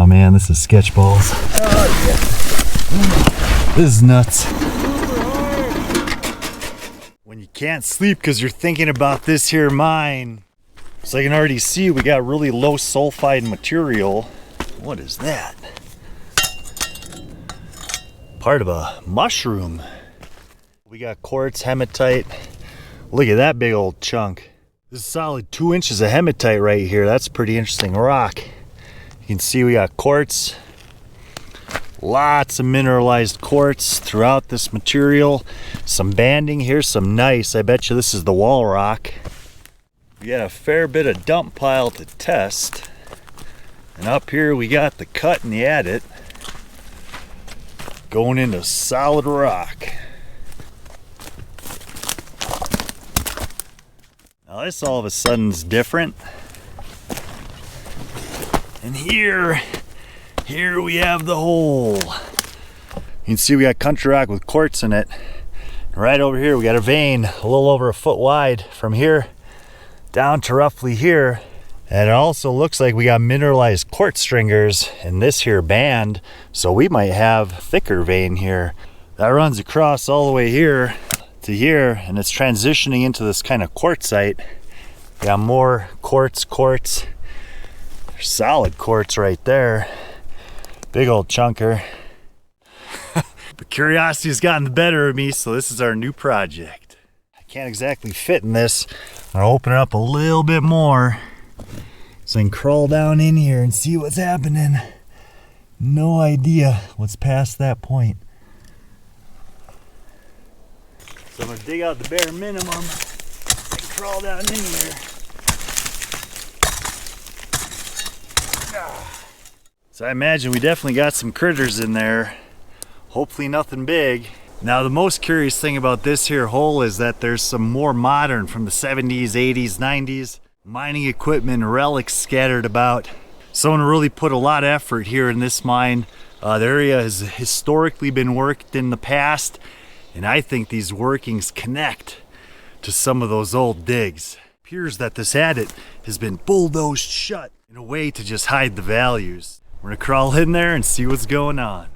man, this is sketch balls. This is nuts. When you can't sleep because you're thinking about this here mine. So I can already see we got really low sulfide material. What is that? Part of a mushroom. We got quartz, hematite. Look at that big old chunk. This is solid 2 inches of hematite right here. That's a pretty interesting rock. You can see we got quartz. Lots of mineralized quartz throughout this material. Some banding here, some gneiss. I bet you this is the wall rock. We got a fair bit of dump pile to test. And up here we got the cut and the adit going into solid rock. Now this all of a sudden is different. And here we have the hole. You can see we got country rock with quartz in it. Right over here we got a vein a little over a foot wide from here down to roughly here. And it also looks like we got mineralized quartz stringers in this here band. So we might have thicker vein here. That runs across all the way here to here, and it's transitioning into this kind of quartzite. Got more quartz. There's solid quartz right there. Big old chunker. But curiosity has gotten the better of me, so this is our new project. I can't exactly fit in this. I'll open it up a little bit more so I can crawl down in here and see what's happening. No idea what's past that point. So I'm gonna dig out the bare minimum and crawl down in here. So I imagine we definitely got some critters in there. Hopefully nothing big. Now the most curious thing about this here hole is that there's some more modern from the 70s, 80s, 90s mining equipment relics scattered about. Someone really put a lot of effort here in this mine. The area has historically been worked in the past, and I think these workings connect to some of those old digs. It appears that this adit has been bulldozed shut in a way to just hide the values. We're gonna crawl in there and see what's going on.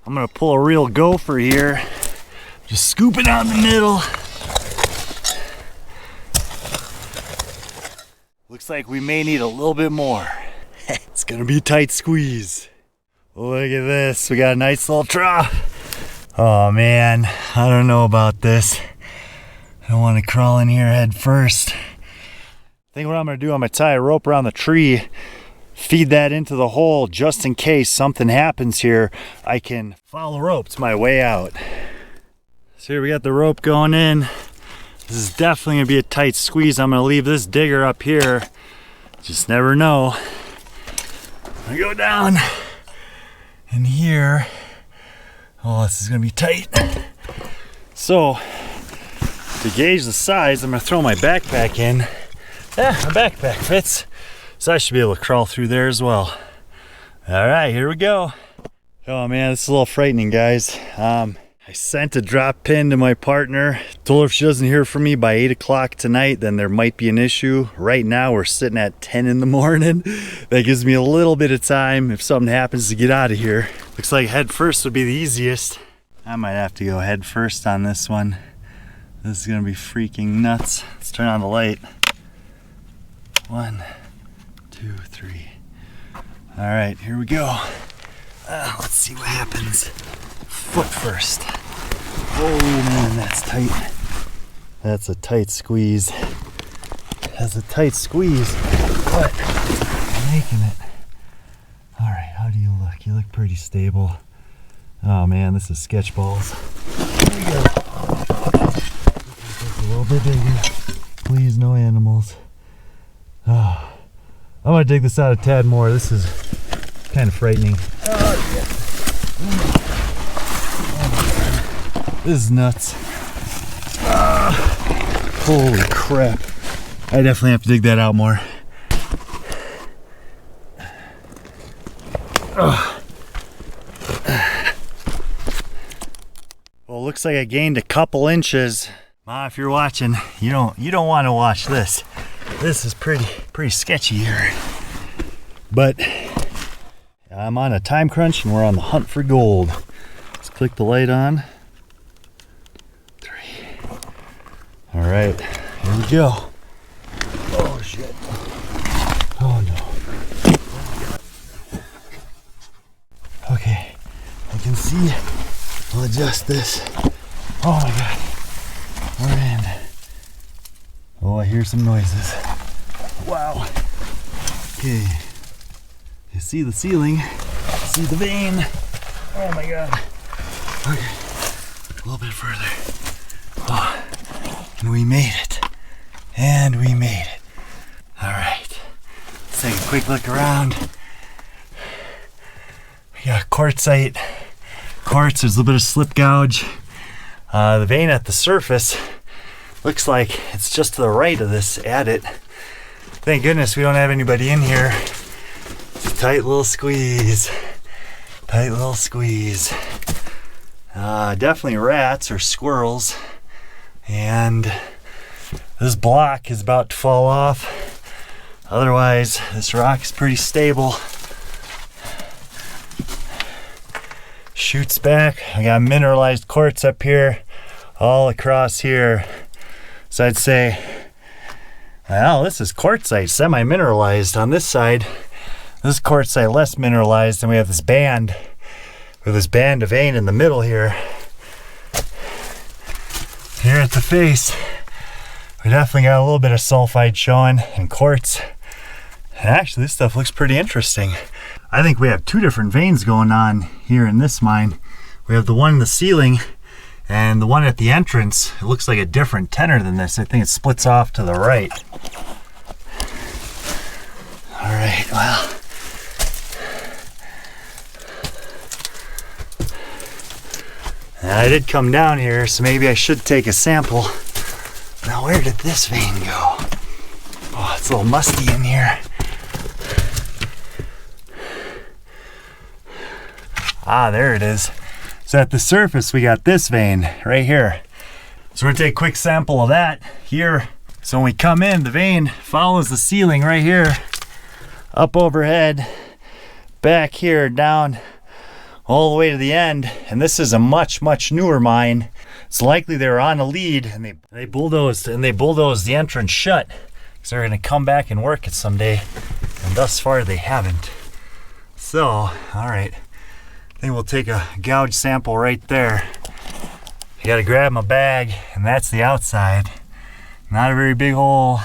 I'm gonna pull a real gopher here. Just scoop it out in the middle. Looks like we may need a little bit more. It's gonna be a tight squeeze. Look at this, we got a nice little trough. Oh man, I don't know about this. I don't wanna crawl in here head first. I think what I'm gonna do, I'm gonna tie a rope around the tree, feed that into the hole just in case something happens here. I can follow the rope to my way out. So here we got the rope going in. This is definitely gonna be a tight squeeze. I'm gonna leave this digger up here. Just never know. I go down in here. Oh, this is gonna be tight. So, to gauge the size, I'm gonna throw my backpack in. Yeah, my backpack fits. So I should be able to crawl through there as well. All right, here we go. Oh man, this is a little frightening, guys. I sent a drop pin to my partner. Told her if she doesn't hear from me by 8 o'clock tonight, then there might be an issue. Right now, we're sitting at 10 in the morning. That gives me a little bit of time if something happens to get out of here. Looks like head first would be the easiest. I might have to go head first on this one. This is gonna be freaking nuts. Let's turn on the light. 1, 2, 3. All right, here we go. Let's see what happens. Foot first. Oh man, that's tight. That's a tight squeeze. That's a tight squeeze, but I'm making it. All right, how do you look? You look pretty stable. Oh man, this is sketch balls. There we go. A little bit bigger. Please, no animals. Oh, I'm gonna dig this out a tad more. This is kind of frightening. Oh, yeah. This is nuts. Holy crap. I definitely have to dig that out more. Well, it looks like I gained a couple inches. Ma, if you're watching, you don't want to watch this. This is pretty sketchy here. But I'm on a time crunch and we're on the hunt for gold. Let's click the light on. 3. All right, here we go. Oh shit. Oh no. Okay, I can see. I'll adjust this. Oh my god. We're in. Oh, I hear some noises. Wow. Okay. You see the ceiling. See the vein. Oh my god. Okay. A little bit further. Oh. And we made it. And we made it. Alright. Let's take a quick look around. We got quartzite. Quartz, there's a little bit of slip gouge. The vein at the surface looks like it's just to the right of this adit. Thank goodness we don't have anybody in here. It's a tight little squeeze. Tight little squeeze. Definitely rats or squirrels. And this block is about to fall off. Otherwise, this rock is pretty stable. Shoots back. I got mineralized quartz up here, all across here. So I'd say, well, this is quartzite, semi-mineralized on this side. This is quartzite, less mineralized, and we have this band, with this band of vein in the middle here. Here at the face, we definitely got a little bit of sulfide showing and quartz. And actually, this stuff looks pretty interesting. I think we have 2 different veins going on here in this mine. We have the one in the ceiling and the one at the entrance. It looks like a different tenor than this. I think it splits off to the right. All right, well. I did come down here, so maybe I should take a sample. Now, where did this vein go? Oh, it's a little musty in here. Ah, there it is. So at the surface, we got this vein right here. So we're gonna take a quick sample of that here. So when we come in, the vein follows the ceiling right here, up overhead, back here, down, all the way to the end. And this is a much, much newer mine. It's likely they were on a lead and they bulldozed the entrance shut because they're gonna come back and work it someday. And thus far, they haven't. So, all right. I think we'll take a gouge sample right there. You gotta grab my bag, and that's the outside. Not a very big hole.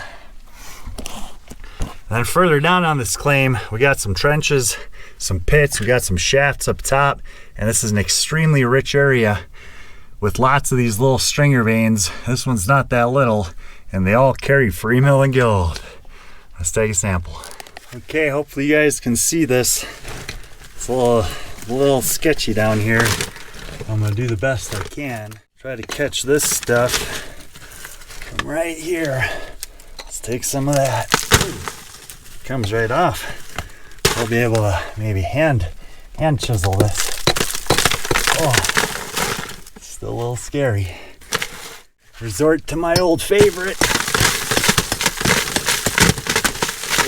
Then further down on this claim, we got some trenches, some pits, we got some shafts up top, and this is an extremely rich area with lots of these little stringer veins. This one's not that little, and they all carry free milling gold. Let's take a sample. Okay, hopefully you guys can see this. It's a little sketchy down here. I'm gonna do the best I can. Try to catch this stuff from right here. Let's take some of that. Ooh, comes right off. We'll be able to maybe hand chisel this. Oh, still a little scary. Resort to my old favorite.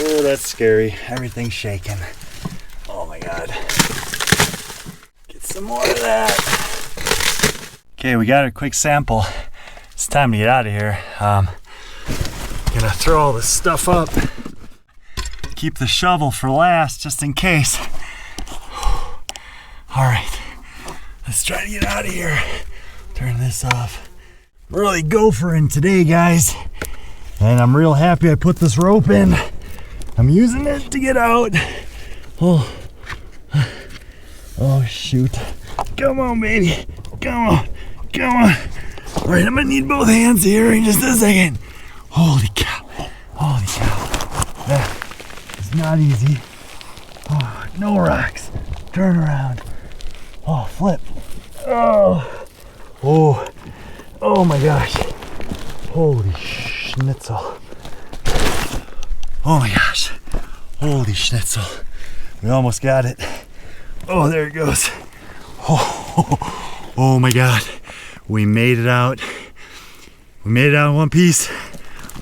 Oh, that's scary. Everything's shaking. Oh my God. Some more of that. Okay, we got a quick sample. It's time to get out of here. Gonna throw all this stuff up. Keep the shovel for last, just in case. All right, let's try to get out of here. Turn this off. I'm really gophering today, guys. And I'm real happy I put this rope in. I'm using it to get out. Oh. Oh shoot. Come on, baby. Come on. Come on. All right, I'm gonna need both hands here in just a second. Holy cow. Holy cow. That is not easy. Oh, no rocks. Turn around. Oh, flip. Oh. Oh. Oh my gosh. Holy schnitzel. Oh my gosh. Holy schnitzel. We almost got it. Oh, there it goes. Oh my God. We made it out. We made it out in one piece.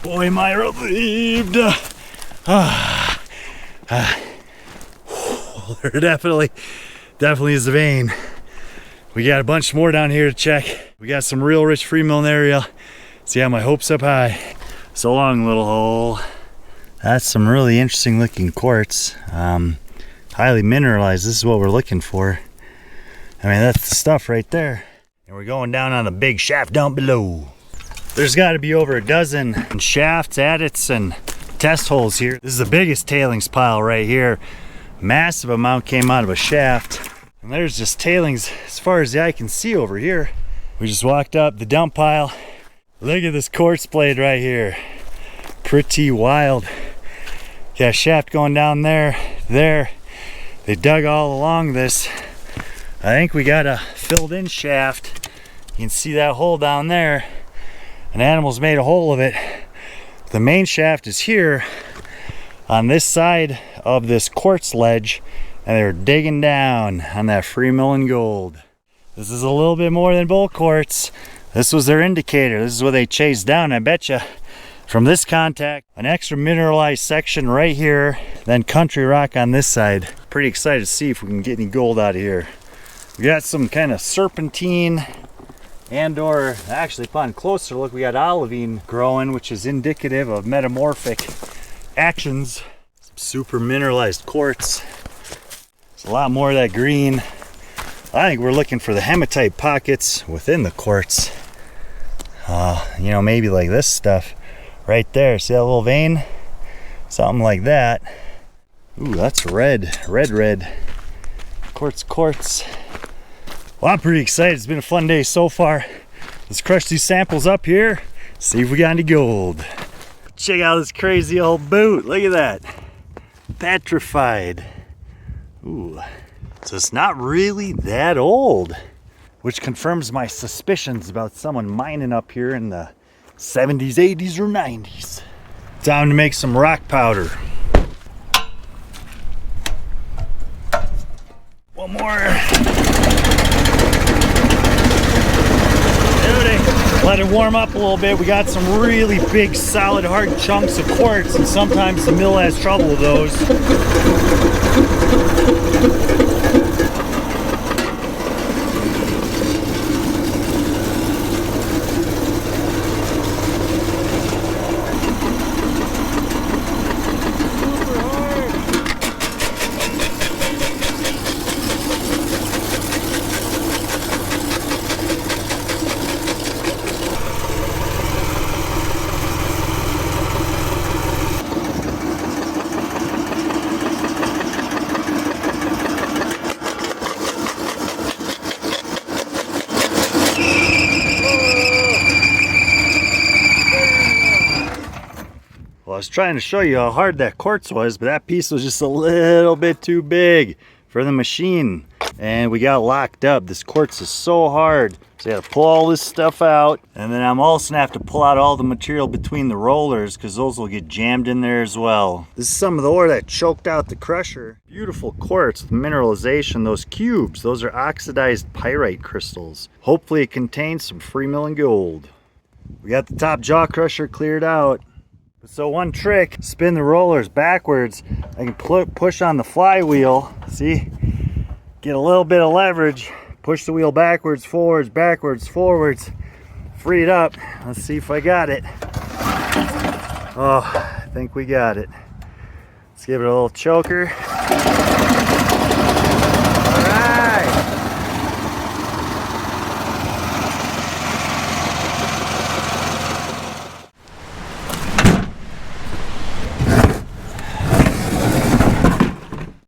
Boy, am I relieved. mineral. There definitely is a vein. We got a bunch more down here to check. We got some real rich free milling area. So yeah, my hopes up high. So long, little hole. That's some really interesting looking quartz. Highly mineralized. This is what we're looking for. I mean, that's the stuff right there. And we're going down on a big shaft down below. There's got to be over a dozen shafts, adits, and test holes here. This is the biggest tailings pile right here. Massive amount came out of a shaft. And there's just tailings as far as the eye can see over here. We just walked up the dump pile. Look at this quartz blade right here. Pretty wild. Got a shaft going down there. They dug all along this. I think we got a filled in shaft. You can see that hole down there. An animal's made a hole of it. The main shaft is here on this side of this quartz ledge, and they're digging down on that free milling gold. This is a little bit more than bull quartz. This was their indicator. This is what they chased down. I bet you from this contact, an extra mineralized section right here, then country rock on this side. Pretty excited to see if we can get any gold out of here. We got some kind of serpentine, and or actually upon closer look, we got olivine growing, which is indicative of metamorphic actions. Some super mineralized quartz. A lot more of that green. I think we're looking for the hematite pockets within the quartz. You know, maybe like this stuff right there. See that little vein? Something like that. Ooh, that's red. Red. Quartz. Well, I'm pretty excited. It's been a fun day so far. Let's crush these samples up here. See if we got any gold. Check out this crazy old boot. Look at that. Petrified. Ooh, so it's not really that old, which confirms my suspicions about someone mining up here in the 70s, 80s, or 90s. Time to make some rock powder. One more. Let it warm up a little bit. We got some really big, solid, hard chunks of quartz, and sometimes the mill has trouble with those. I was trying to show you how hard that quartz was, but that piece was just a little bit too big for the machine, and we got locked up. This quartz is so hard, so I had to pull all this stuff out, and then I'm also gonna have to pull out all the material between the rollers because those will get jammed in there as well. This is some of the ore that choked out the crusher. Beautiful quartz with mineralization. Those cubes, those are oxidized pyrite crystals. Hopefully it contains some free milling gold. We got the top jaw crusher cleared out. So one trick, spin the rollers backwards. I can push on the flywheel, see? Get a little bit of leverage, push the wheel backwards, forwards, forwards, free it up. Let's see if I got it. Oh, I think we got it. Let's give it a little choker. All right.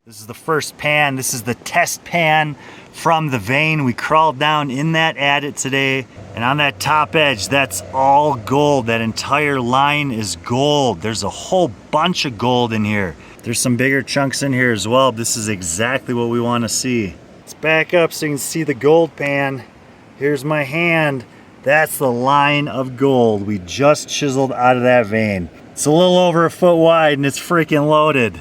This is the first pan. This is the test pan from the vein. We crawled down in that adit today, and on that top edge, that's all gold. That entire line is gold. There's a whole bunch of gold in here. There's some bigger chunks in here as well. This is exactly what we want to see. Let's back up so you can see the gold pan. Here's my hand. That's the line of gold we just chiseled out of that vein. It's a little over a foot wide and it's freaking loaded.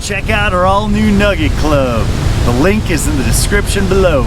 Check out our all new Nugget Club. The link is in the description below.